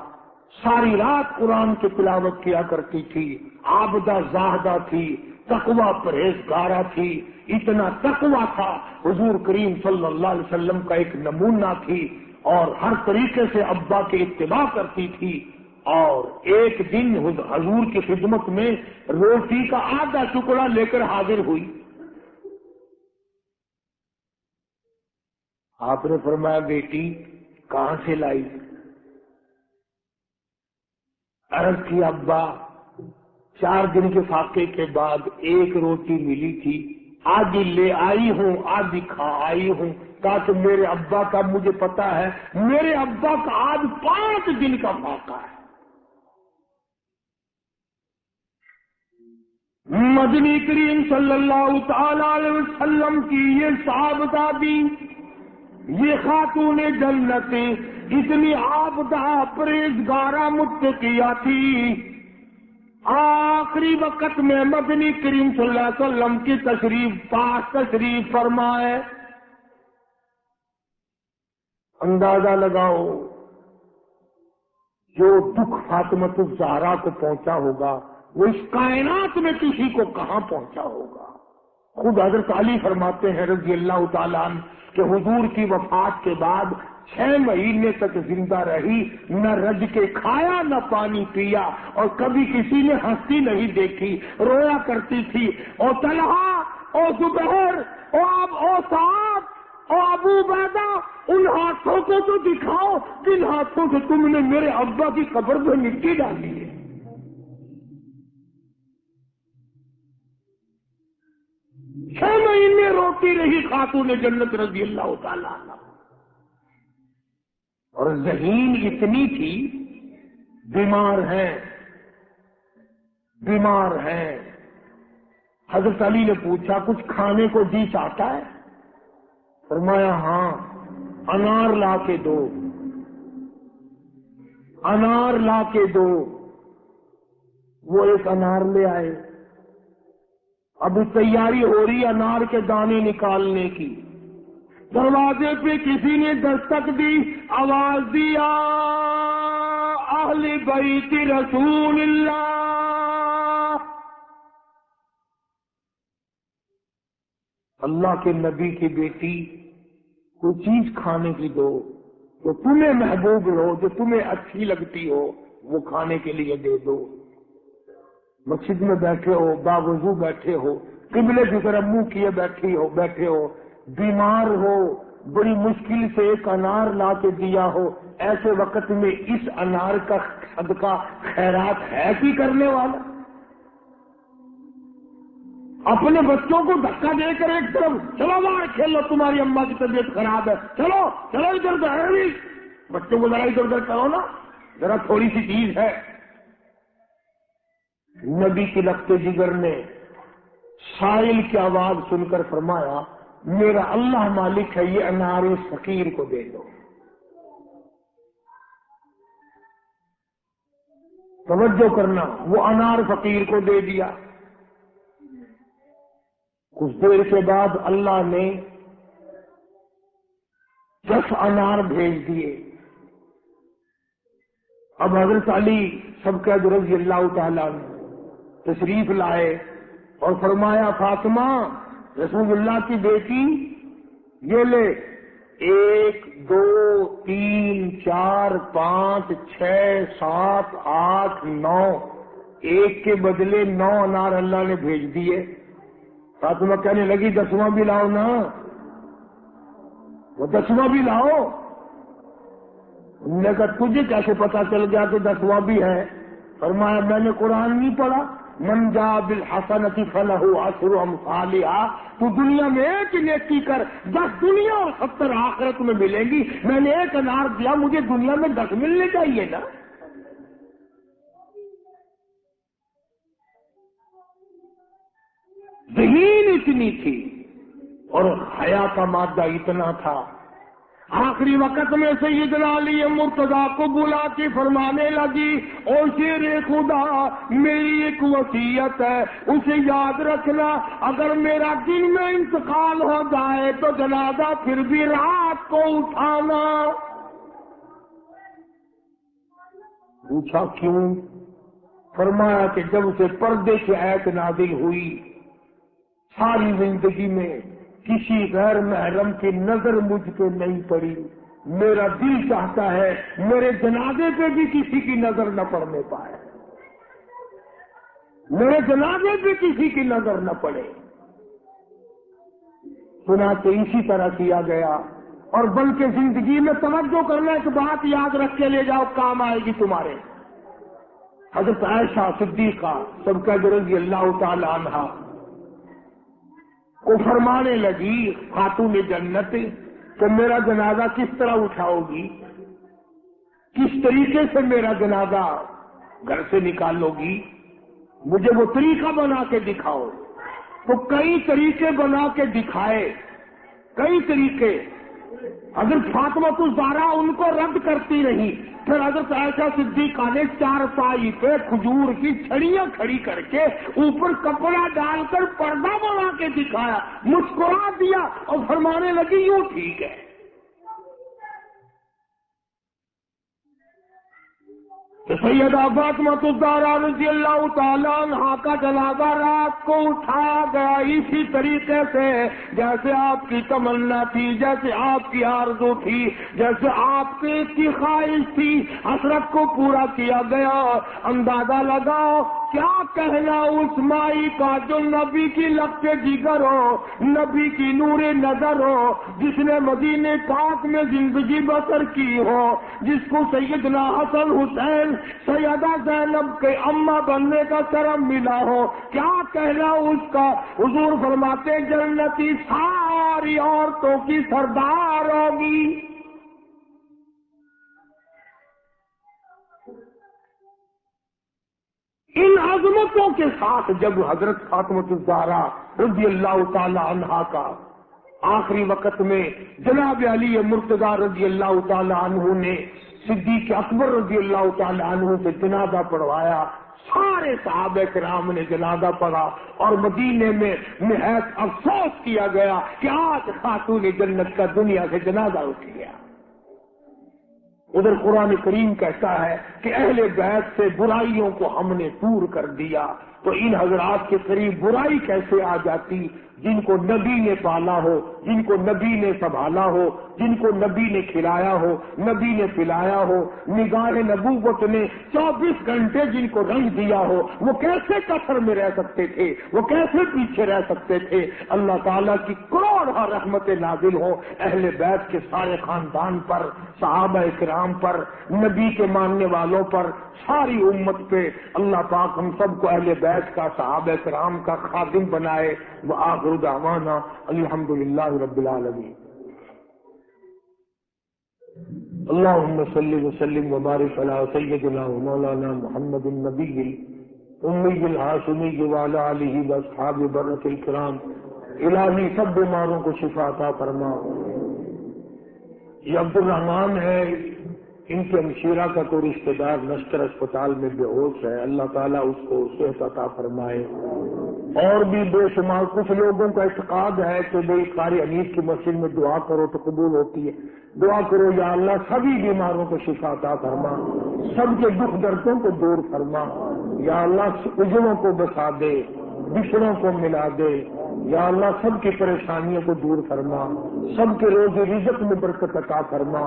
ساری رات قرآن کی تلاوت کیا کرتی تھی، عابدہ زاہدہ تھی، تقوی پرہیزگارہ تھی، اتنا تقوی تھا حضور کریم صلی اللہ علیہ وسلم کا ایک نمونہ تھی، اور ہر طریقے سے ابا کی اتباع کرتی تھی۔ اور ایک دن حضور کی خدمت میں روٹی کا آدھا ٹکڑا لے کر حاضر ہوئی۔ آپ نے فرمایا بیٹی کہاں سے لائی؟ عرض کی ابا 4 دن کے فاقے کے بعد ایک روٹی ملی تھی، آدھی لے آئی ہوں آدھی کھا آئی ہوں، تاکہ میرے ابا کا، مجھے پتا ہے میرے ابا کا آج 5 دن کا فاقہ ہے۔ مدنی کریم صلی اللہ تعالی علیہ وسلم کی یہ صحابہ، یہ خاتون جنت اتنی عابدہ پرہیزگارہ متقیہ تھی، آخری وقت میں مدنی کریم صلی اللہ علیہ وسلم کی تشریف فرمائے۔ اندازہ لگاؤ جو دکھ فاطمۃ الزہرا کو پہنچا ہوگا وہ اس کائنات میں کسی کو کہاں پہنچا ہوگا۔ خود حضرت علی فرماتے ہیں رضی اللہ تعالیٰ عنہ کہ حضور کی وفات کے بعد 6 مہینے تک زندہ رہی، نہ رج کے کھایا نہ پانی پیا، اور کبھی کسی نے ہنسی نہیں دیکھی، رویا کرتی تھی۔ او طلحہ، او زبیر، او سعد، او ابو عبیدہ، ان ہاتھوں کو تو دکھاؤ جن ہاتھوں سے تم نے میرے ابا کی قبر میں مٹی ڈالی ہے۔ 6 مہینے روتی رہی خاتون جنت رضی اللہ تعالیٰ عنہ، اور ذہین اتنی تھی، بیمار ہیں۔ حضرت علی نے پوچھا کچھ کھانے کو جی چاہتا ہے؟ فرمایا ہاں، انار لا کے دو، انار لا کے دو۔ وہ ایک انار لے آئے ابھی تیاری ہو رہی انار کے دانے نکالنے کی. دروازے پہ کسی نے دستک دی, آواز دیا اہل بیت رسول اللہ, اللہ کے نبی کی بیٹی کوئی چیز کھانے کی دو جو تمہیں محبوب ہو, جو تمہیں اچھی لگتی ہو, وہ کھانے کے لیے دے دو. مسجد میں بیٹھے ہو, باوضو بیٹھے ہو, قبلے کی طرف منہ کیے بیٹھے ہو, بیمار ہو, بڑی مشکل سے ایک انار لا کے دیا ہو, ایسے وقت میں اس انار کا صدقہ خیرات ہے کہ کرنے والا؟ اپنے بچوں کو دھکا دے کر ایک طرف چلو باہر کھیلو, تمہاری اماں کی طبیعت خراب ہے, چلو چلو ادھر ادھر, بچوں کو ذرا ادھر ادھر کرو نا, ذرا تھوڑی سی چیز ہے. نبی کی لگتے جگر نے سائل کی آواز سن کر فرمایا میرا اللہ مالک ہے, یہ انار اس فقیر کو دے دو. توجہ کرنا, وہ انار فقیر کو دے دیا. کچھ دیر کے بعد اللہ نے 10 انار بھیج دیے. اب حضرت علی سب کے رضی اللہ تعالیٰ تشریف لائے اور فرمایا فاطمہ رسول اللہ کی بیٹی یہ لے, 1 2 3 4 5 6 7 8 9, ایک کے بدلے 9 انار اللہ نے بھیج دیے. فاطمہ کہنے لگی 10واں بھی لاؤ نا, وہ 10واں بھی لاؤ. انہوں نے کہا تجھے کیسے پتا چل گیا کہ 10واں بھی ہے؟ فرمایا میں نے قرآن نہیں پڑھا, من جاء بالحسنۃ فلہ عشر امثالھا, تو دنیا میں ایک نیکی کر 10 دنیا اور 70 آخرت میں ملیں گی. میں نے ایک انار دیا, مجھے دنیا میں 10 ملنے چاہیے نا. ذہین اتنی تھی اور حیا کا مادہ اتنا تھا. آخری وقت میں سیدنا علی مرتضیٰ کو بلا کے فرمانے لگی او شیر خدا میری ایک وصیت ہے, اسے یاد رکھنا, اگر میرا دن میں انتقال ہو جائے تو جنازہ پھر بھی رات کو اٹھانا. پوچھا کیوں؟ فرمایا کہ جب سے پردے کی آیت نازل ہوئی ساری زندگی میں کسی غیر محرم کی نظر مجھ پہ نہیں پڑی. میرا دل چاہتا ہے میرے جنازے پہ بھی کسی کی نظر نہ پڑنے پائے, میرے جنازے پہ کسی کی نظر نہ پڑے. سنا تو اسی طرح کیا گیا. اور بلکہ زندگی میں توجہ کرنا, ایک بات یاد رکھ کے لے جاؤ, کام آئے گی تمہارے. حضرت عائشہ صدیقہ سب کا رضی اللہ تعالی عنہا کو فرمانے لگی خاتون جنت کہ میرا جنازہ کس طرح اٹھاؤ گی, کس طریقے سے میرا جنازہ گھر سے نکالو گی, مجھے وہ طریقہ بنا کے دکھاؤ. تو کئی طریقے بنا کے دکھائے, کئی طریقے. حضرت فاطمہ الزہرا ان کو رد کرتی رہی. پھر حضرت عائشہ صدیقہ نے 4 پائی پہ کھجور کی چھڑیاں کھڑی کر کے اوپر کپڑا ڈال کر پردہ بنا کے دکھایا, مسکرا دیا اور فرمانے لگی یوں ٹھیک ہے. تو سیدہ فاطمہ الزہرا رضی اللہ تعالیٰ عنہا کا جنازہ رات کو اٹھایا گیا اسی طریقے سے جیسے آپ کی تمنا تھی, جیسے آپ کی آرزو تھی, جیسے آپ کی خواہش تھی. حسرت کو پورا کیا گیا. اندازہ لگاؤ کیا کہنا اس مائی کا جو نبی کی لگتے جگر ہو, نبی کی نور نظر ہو, جس نے مدینے پاک میں زندگی بسر کی ہو, جس کو سیدنا حسن حسین سیدہ زینب کے اماں بننے کا کرم ملا ہو. کیا کہنا اس کا؟ حضور فرماتے جنتی ساری عورتوں کی سردار ہوگی. ان عظمتوں کے ساتھ جب حضرت فاطمہ الزہرا رضی اللہ تعالی عنہا کا آخری وقت میں جناب علی مرتضیٰ رضی اللہ تعالی عنہ نے صدیق اکبر رضی اللہ تعالی عنہ سے جنازہ پڑھوایا, سارے صحابہ کرام نے جنازہ پڑھا اور مدینے میں نہایت افسوس کیا گیا کہ آج خاتون جنت کا دنیا سے جنازہ اٹھ گیا۔ ادھر قرآن کریم کہتا ہے کہ اہل بیت سے برائیوں کو ہم نے دور کر دیا، تو ان حضرات کے قریب برائی کیسے آ جاتی؟ جن کو نبی نے پالا ہو، جن کو نبی نے سنبھالا ہو، جن کو نبی نے کھلایا ہو، نبی نے پلایا ہو، نگاہ نبوت نے 24 گھنٹے جن کو رنگ دیا ہو، وہ کیسے کفر میں رہ سکتے تھے؟ وہ کیسے پیچھے رہ سکتے تھے؟ اللہ تعالیٰ کی کروڑ رحمتیں نازل ہو اہل بیت کے سارے خاندان پر، صحابہ کرام پر، نبی کے ماننے والوں پر، ساری امت پہ۔ اللہ پاک ہم سب کو اہل بیت کا، صحابہ کرام کا خادم بنائے۔ وآخر دعوانا الحمدللہ رب العالمین۔ اللہم صلی وسلم وبارک علی سیدنا و مولانا محمد النبی الامی الہاشمی وعلی آلہ واصحاب برۃ الکرام۔ الہی سب بیماروں کو شفا عطا فرما۔ یہ عبد الرحمان ہے، ان کے ہمشیرہ کا کوئی رشتہ دار نشتر اسپتال میں بے ہوش ہے، اللہ تعالیٰ اس کو صحت عطا فرمائے۔ اور بھی بے شمار کچھ لوگوں کا اعتقاد ہے کہ بھئی قاری حنیف کی مسجد میں دعا کرو تو قبول ہوتی ہے۔ دعا کرو یا اللہ سبھی بیماروں کو شفا عطا فرما، سب کے دکھ دردوں کو دور فرما، یا اللہ اجڑوں کو بسا دے، بچھڑوں کو ملا دے، یا اللہ سب کی پریشانیوں کو دور فرما، سب کے روزی رزق میں برکت عطا فرما۔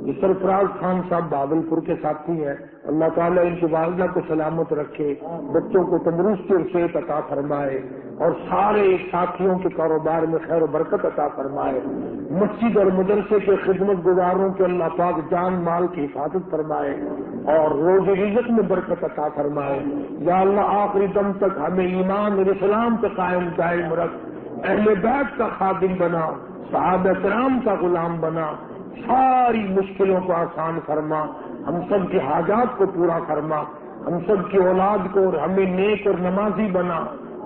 یہ سرفراز خان صاحب بہاولپور کے ساتھی ہیں، اللہ تعالیٰ ان کی والدہ کو سلامت رکھے، بچوں کو تندرستی اور صحت عطا فرمائے، اور سارے ساتھیوں کے کاروبار میں خیر و برکت عطا فرمائے۔ مسجد اور مدرسے کے خدمت گزاروں کے اللہ پاک جان مال کی حفاظت فرمائے اور روزی رزق میں برکت عطا فرمائے۔ یا اللہ آخری دم تک ہمیں ایمان اور اسلام پہ قائم دائم رکھ، اہل بیت کا خادم بنا، صحابہ کرام کا غلام بنا، ساری مشکلوں کو آسان فرما، ہم سب کی حاجات کو پورا فرما، ہم سب کی اولاد کو اور ہمیں نیک اور نمازی بنا۔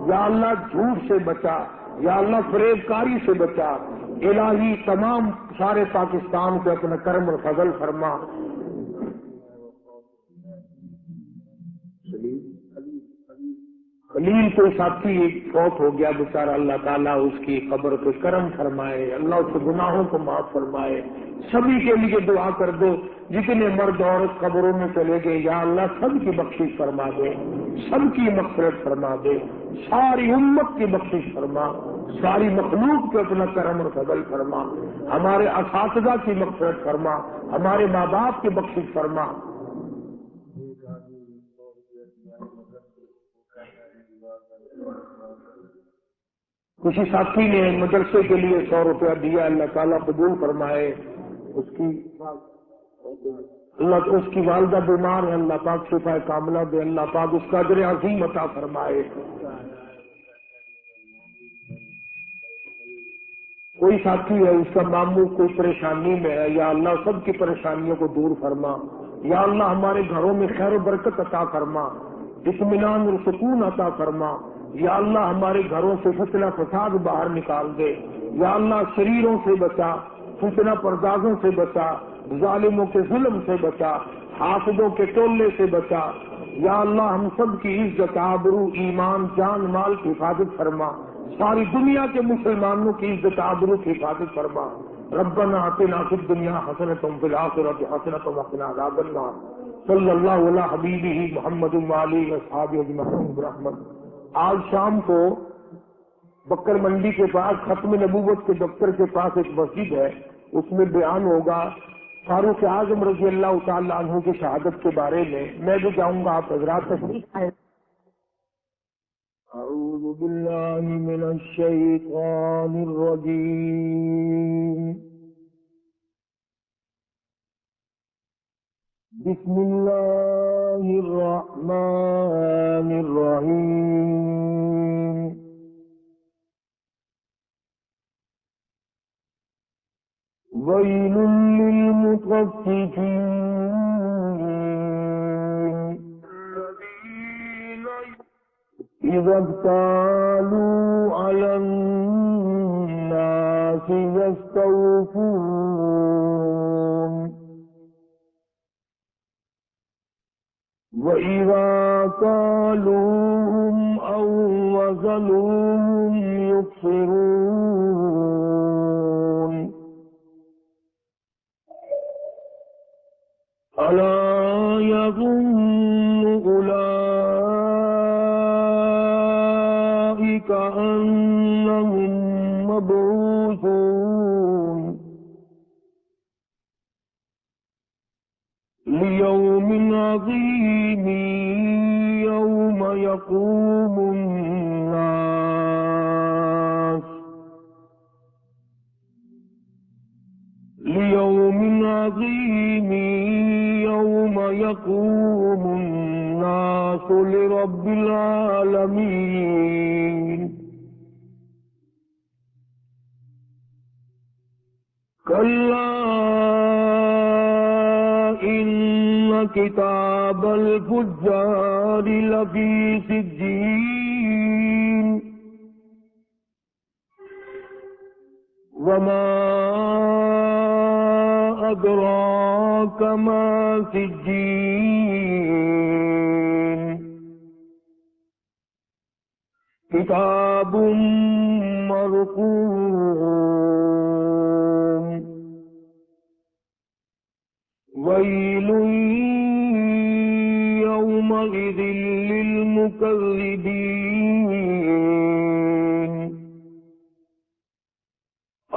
یا اللہ جھوٹ سے بچا، یا اللہ فریب کاری سے بچا۔ الہی تمام سارے پاکستان کو اپنا کرم اور فضل فرما۔ خلیل کوئی ساتھی فوت ہو گیا بیچارہ، اللہ تعالیٰ اس کی قبر کو کرم فرمائے، اللہ اس کے گناہوں کو معاف فرمائے۔ سبھی کے لیے دعا کر دو، جتنے مرد عورت قبروں میں چلے گئے، یا اللہ سب کی بخشش فرما دے، سب کی مغفرت فرما دے، ساری امت کی بخشش فرما، ساری مخلوق پہ اپنا کرم اور فضل فرما، ہمارے اساتذہ کی مغفرت فرما، ہمارے ماں باپ کی بخشش فرما۔ کسی ساتھی نے مدرسے کے لیے 100 روپیہ دیا، اللہ تعالیٰ قبول فرمائے۔ اس کی والدہ بیمار ہے، اللہ پاک شفا کاملہ دے، اللہ پاک اس کا اجر عظیم عطا فرمائے۔ کوئی ساتھی ہے اس کا ماموں کوئی پریشانی میں ہے، یا اللہ سب کی پریشانیوں کو دور فرما، یا اللہ ہمارے گھروں میں خیر و برکت عطا فرما، اطمینان اور سکون عطا فرما، یا اللہ ہمارے گھروں سے فتنہ فساد باہر نکال دے، یا اللہ شریروں سے بچا، فتنہ پردازوں سے بچا، ظالموں کے ظلم سے بچا، حاسدوں کے ٹولے سے بچا، یا اللہ ہم سب کی عزت آبرو ایمان جان مال کی حفاظت فرما، ساری دنیا کے مسلمانوں کی عزت آبرو کی حفاظت فرما۔ ربنا آتنا فی الدنیا حسنۃ وفی الآخرۃ حسنۃ وقنا عذاب النار۔ صلی اللہ علی حبیبہ محمد وآلہ وصحبہ اجمعین برحمتہ۔ آج شام کو بکر منڈی کے پاس ختم نبوت کے دفتر کے پاس ایک مسجد ہے، اس میں بیان ہوگا فاروق اعظم رضی اللہ تعالی عنہ کی شہادت کے بارے میں۔ میں بھی جاؤں گا، آپ حضرات تشریف لائیں۔ اعوذ باللہ من الشیطان الرجیم، بسم اللہ الرحمن الرحیم۔ ویل للمطففین اذا اکتالوا علی الناس یستوفون۔ وَإِذَا كَالُوهُمْ أَوْ وَزَنُوهُمْ يُخْسِرُونَ أَلَا يَظُنُّ أُولَئِكَ أَنَّهُمْ مَبْعُوثُونَ لِيَوْمٍ عَظِيمٍ يَوْمَ يَقُومُ النَّاسُ لِيَوْمٍ عَظِيمٍ يَوْمَ يَقُومُ النَّاسُ لِرَبِّ الْعَالَمِينَ كَلَّا إِنَّ كِتَابَ الْفُجَّارِ لَفِي سِجِّينٍ وَمَا أَدْرَاكَ مَا سِجِّينٌ كِتَابٌ مَّرْقُومٌ وَيْلٌ يَوْمَئِذٍ لِّلْمُكَذِّبِينَ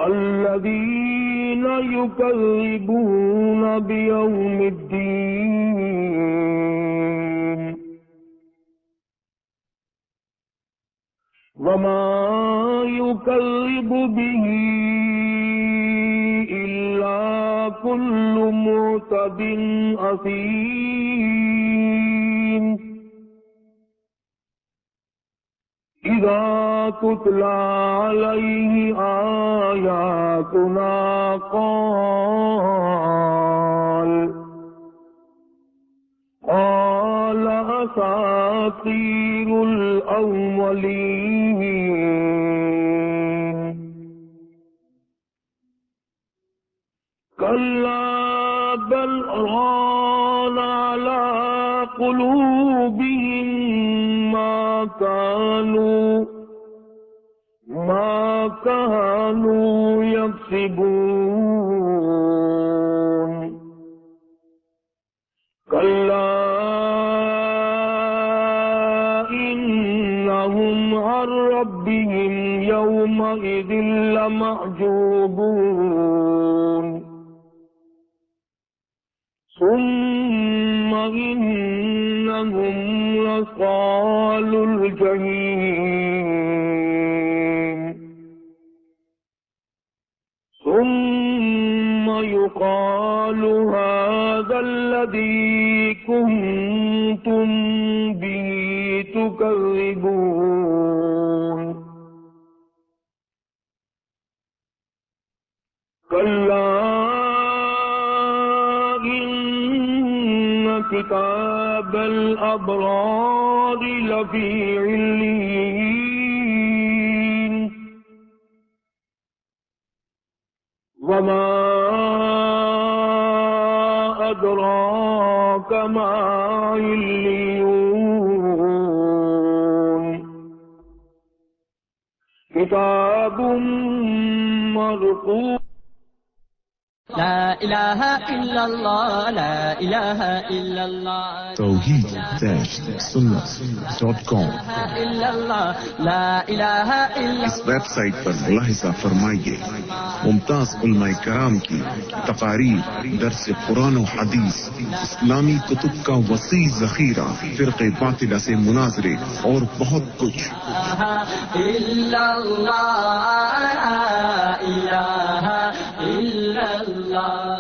الَّذِينَ يُكَذِّبُونَ بِيَوْمِ الدِّينِ وَمَا يُكَذِّبُ بِهِ إِلَّا كُلُّ مُعْتَدٍ أَثِيمٍ إِذَا تُتْلَى عَلَيْهِ آيَاتُنَا قَالَ أَسَاطِيرُ الْأَوَّلِينَ كَلَّا بَلْ رَانَ عَلَى قُلُوبِهِم مَّا كَانُوا يَكْسِبُونَ كَلَّا إِنَّهُمْ عَن رَّبِّهِمْ يَوْمَئِذٍ لَّمَحْجُوبُونَ ثُمَّ إِنَّهُمْ لَصَالُو الْجَحِيمِ ثُمَّ يُقَالُ هَٰذَا الَّذِي كُنتُم بِهِ تُكَذِّبُونَ كَلَّا كتاب الأبرار لفي عليين وما أدراك ما عليون كتاب مرقوم لا إله إلا الله لا إله إلا الله توحید-sunnah.com إلا الله لا إله إلا اس ویب سائٹ پر ملاحظہ فرمائیے ممتاز علماء کرام کی تقاریر، درس قرآن و حدیث، اسلامی کتب کا وسیع ذخیرہ، فرقے باطلہ سے مناظرے اور بہت کچھ. إلا الله لا إله إلا الله